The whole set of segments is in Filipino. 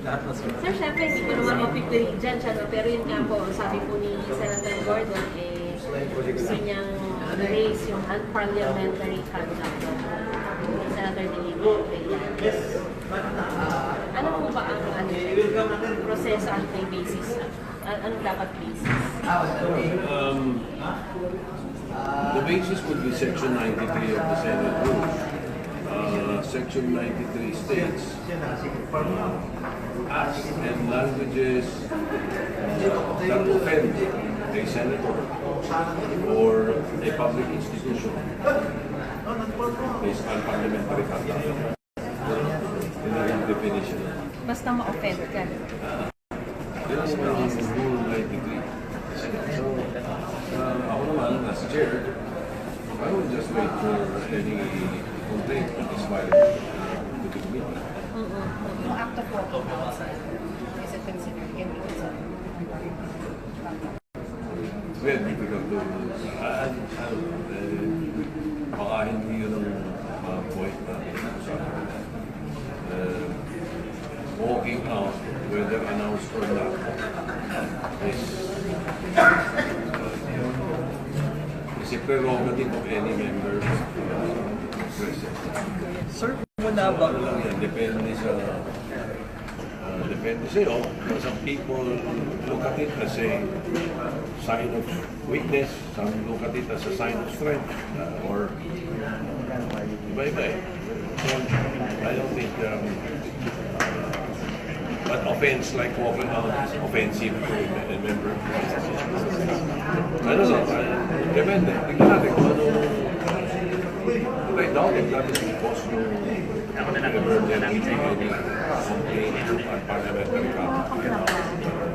Sir, syempre, hindi ko naman mapipili dyan siya, no? Pero yun nga po, sabi po ni Senator Gordon, gusto niyang raise yung unparliamentary conduct ni Senator De Lima. Ano po ba ang proseso at may basis? Anong dapat basis? The basis would be Section 93 of the Senate Rules. Section 93 states acts and languages that offend a senator or a public institution is unparliamentary conduct. In the definition. Basta ma-offend ka. There is no Rule 93. So, ako naman, as chair, I will just wait for any complaint that is filed to the committee. Yung act of walking outside, is it considered illegal? Well, difficult to... baka hindi yun ang point natin. Walking out, whether announced or not, is a prerogative of any member present. Sir, wala ba? Ano lang yan, depende sa'yo. Some people look at it as a sign of weakness, some look at it as a sign of strength, or iba-iba eh. So, I don't think but offense like walking out is offensive to a member. I don't know. Depende. Tignan natin kung ano. Right now, that is because member then complain at parliamentary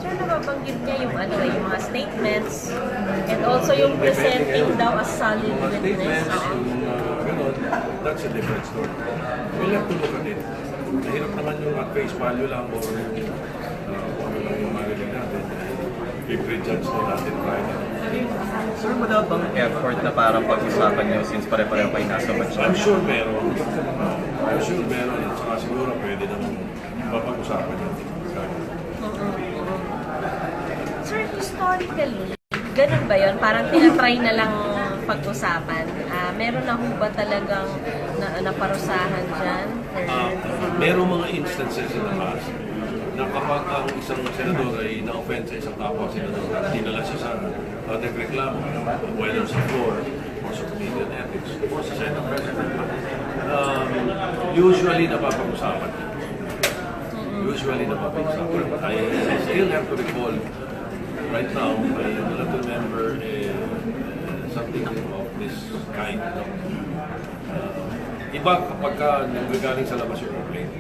Sir, nababanggit niya yung yung mga statements and also yung presenting daw as solid witness. Statements, gano'n, that's a different story. We'll have to look at it. Mahirap naman yung at face value lang or kung ano lang yung marinig natin. I-prejudge na natin right now. Sir, wala bang effort na parang pag-usapan niyo since pare-pareho kayo nasa budget? I'm sure meron. I'm sure meron. At saka siguro pwede naman mapag-usapan yun. Sir, historically, ganun ba yun? Parang tinatry na lang pag-usapan. Meron na ho ba talagang naparusahan dyan? Merong mga instances in the past na kapag ang isang senador ay na-offend sa isang kapwa senador, dinala siya sa nagreklamo, whether sa floor or sa Committee on Ethics or sa Senate President. Usually napapag-usapan. I still have to recall right now, my little member something of this kind. Iba kapag nanggagaling sa labas yung complaint.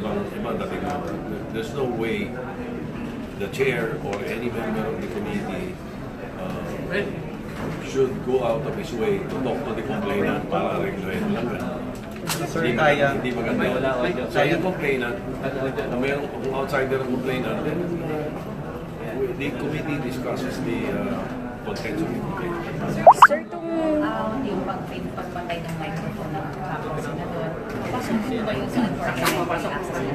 Ibang dating there's no way the chair or any member of the committee should go out of his way to talk to the complainant para regulahin lang. Sir, kaya. Hindi maganda. So yung complainant, na mayroong outsider ng complainant, then the committee discusses the contents of the complaint. Sir, yung pagpatay ng microphone ng kapwa senador, pasok po ba yun sa unparliamentary access?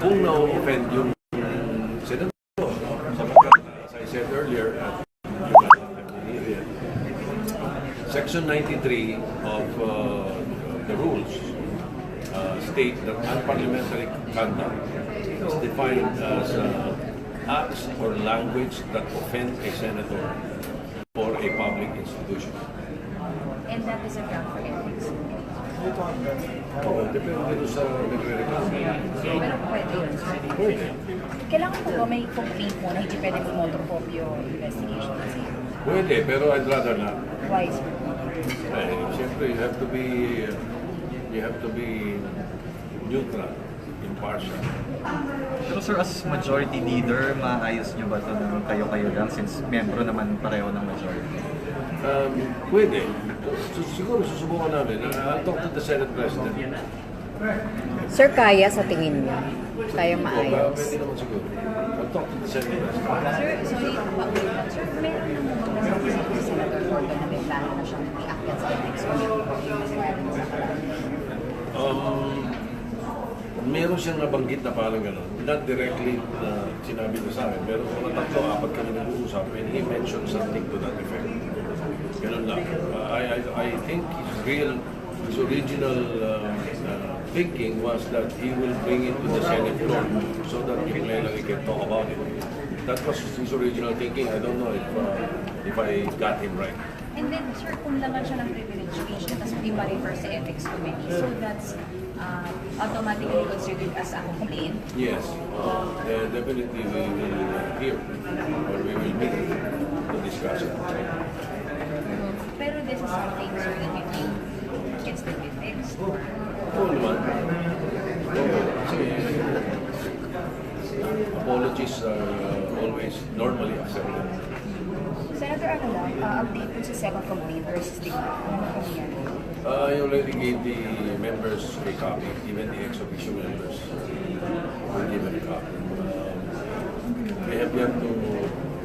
Kung na-offend yung senador, sapagkat, as I said earlier, Section 93 of the rules state that unparliamentary conduct is defined as acts or language that offend a senator or a public institution. And that is a ground for ethics. Depende doon sa nagre-reklamo. Pero pwede yun. Pwede. Kailangan po ba may complaint mo na hindi pwede mag-motorcopio investigation kasi? Pwede, pero I'd rather not. Why, sir? Siyempre, you have to be neutral, impartial. Pero sir, as majority leader, maayos niyo ba ito ng kayo-kayo lang since membro naman pareho ng majority? Pwede. Siguro susubukan namin. I'll talk to the Senate President. Sir, kaya sa tingin niyo? Kaya maayos? Pwede naman siguro. I'll talk to the Senate President. Sir, sorry, sir, meron na mo ba nasabi si Senator Gordon na may plano na siyang iakyat sa next committee? meron siyang nabanggit na parang gano'n. Not directly na sinabi na sa akin. Meron mga tatlo, apat kami nag-uusap and he mentioned something to that effect. Ganun lang. I think his original thinking was that he will bring it to the Senate floor so that people can talk about it. That was his original thinking. I don't know if I got him right. And then, sir, kung laman siya ng privilege speech na tapos hindi ma-refer sa ethics committee, so that's automatically considered as a complaint? Yes, definitely we will hear or we will meet to discuss it. Pero this is something, sir, that you think can still be fixed? Oo naman. Oo, kasi apologies are always normally accepted. Senator, ano lang, update po sa second complaint versus the ano po yan? I already gave the members a copy, even the ex-officio members were given a copy. They have yet to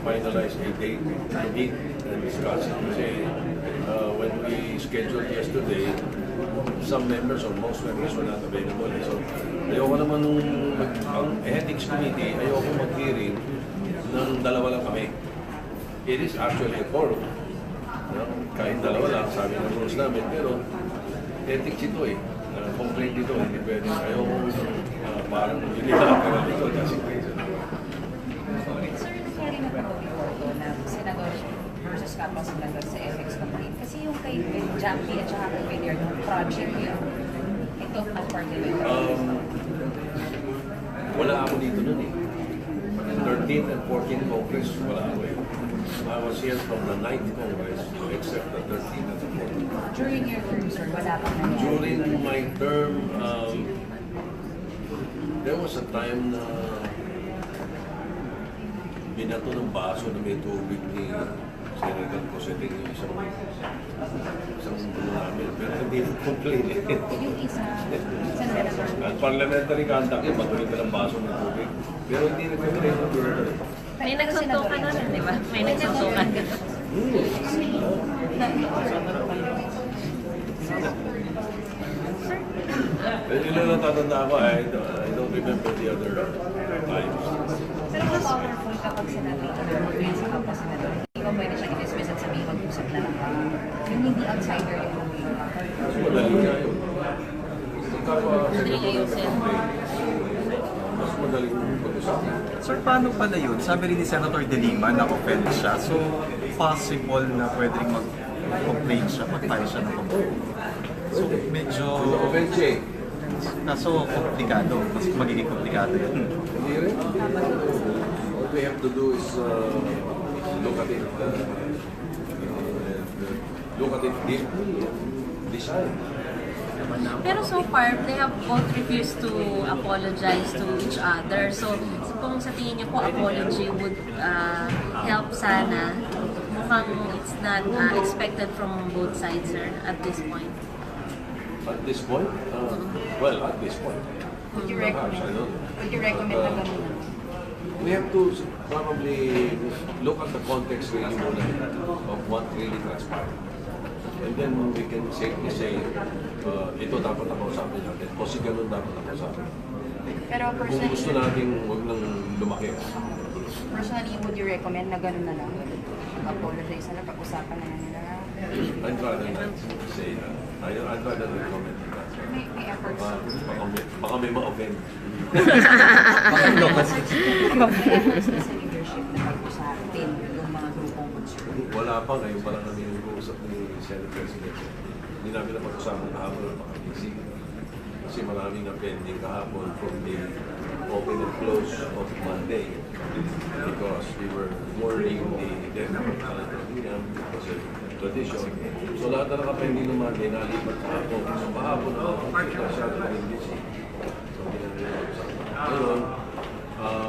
finalize a date to meet and discuss it. Kasi when we scheduled yesterday, some members or most members were not available. So, ayoko naman ang ethics committee, ayoko mag-hearing ng dalawa lang kami. It is actually a forum. Kahit dalawa lang, sabi ng rules namin, pero ethics ito eh. Complaint ito, hindi pwede. Ayoko parang unilateral ito kasi Sir, nangyari na po before po na senador versus kapwa senador sa ethics complaint? Kasi yung kay Jampi at saka kay Villar, yung project yun, ito at party with wala ako dito nun eh. 13th and 14th Congress, wala ako eh. I was here from the 9th Congress, except the 13th and the 14th. During your term, sir, wala pang nangyari? During my term, there was a time na binato ng baso na may tubig ni Senator Coseting yung isang namin. Pero hindi nag-complain eh. Yung isa, senador, At parliamentary conduct yun, matuloy ka ng baso ng tubig. Pero hindi nag-complain ng bird. May nagsuntukan na rin, di ba? May nagsuntukan. Pero yun lang natatanda ko, I don't remember the other times. pero mas powerful kapag sinabi ito na mag-read sa kapwa senador. Hindi ba pwede siya i-dismiss at sabihin mag-usap na lang kayo? Yung hindi outsider yung Mas madali nga yun. Madali ayusin. Mas madali pag-usapan. Sir, paano pala yun? Sabi rin ni Senator De Lima na offend siya. So, possible na pwedeng mag-complain siya, mag-file siya ng complaint. So, medyo... Offense eh. Kaso, komplikado. Mas magiging komplikado yun. Hindi rin. What we have to do is look at it, decide. Pero so far, they have both refused to apologize to each other. So, kung sa tingin niyo po apology would help sana, mukhang it's not expected from both sides, sir, at this point. At this point? Well, at this point. Would you Perhaps, I recommend? don't know. Would you recommend na gano'n na? We have to probably look at the context really muna of what really transpired. And then we can safely say, ito dapat na kausapin natin. O si ganun dapat na kausapin. Pero Kung gusto natin, huwag nang lumaki. personally, would you recommend na gano'n na lang? Apologize na lang, pag-usapan na lang nila. I'd rather not say that. I'd rather not comment on that. May efforts. Baka may ma-offend. May efforts na sa leadership na pag-usapin yung mga grupong concern. Wala pa, ngayon pa lang kami nag-uusap ni Senate President. Hindi namin na pag-usapan kahapon ng mga busy. Kasi maraming na pending kahapon from the open and close of Monday because we were mourning the death of Senator Liam kasi tradition. So lahat na nakapending ng Monday nalipat kahapon. So kahapon na ako, masyado na rin busy. So hindi namin pag-usapan. Ngayon,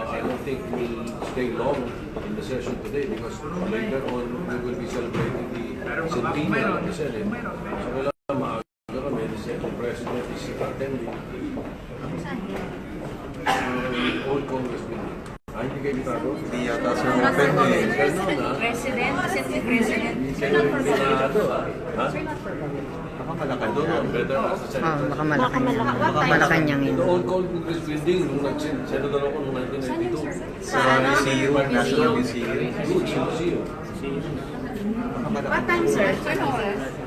I don't think we'll stay long in the session today because later on we will be celebrating the centennial of the Senate. So kailangan maaga kami, the Senate President is attending old Congress meeting. Hindi kayo bitago? Hindi yata, sir, open eh. President, Assembly President, Hindi kayo bitago, ha? Sir, not for I Malacanang. don't know, better ask the Oh, Senator. baka Malacanang. What Baka time? Malacanang yun. The old Cold Building, nung nag-senador ako nung 1992. Sa ano? Museum, National Museum. Good, museum. What time, sir? 6:30.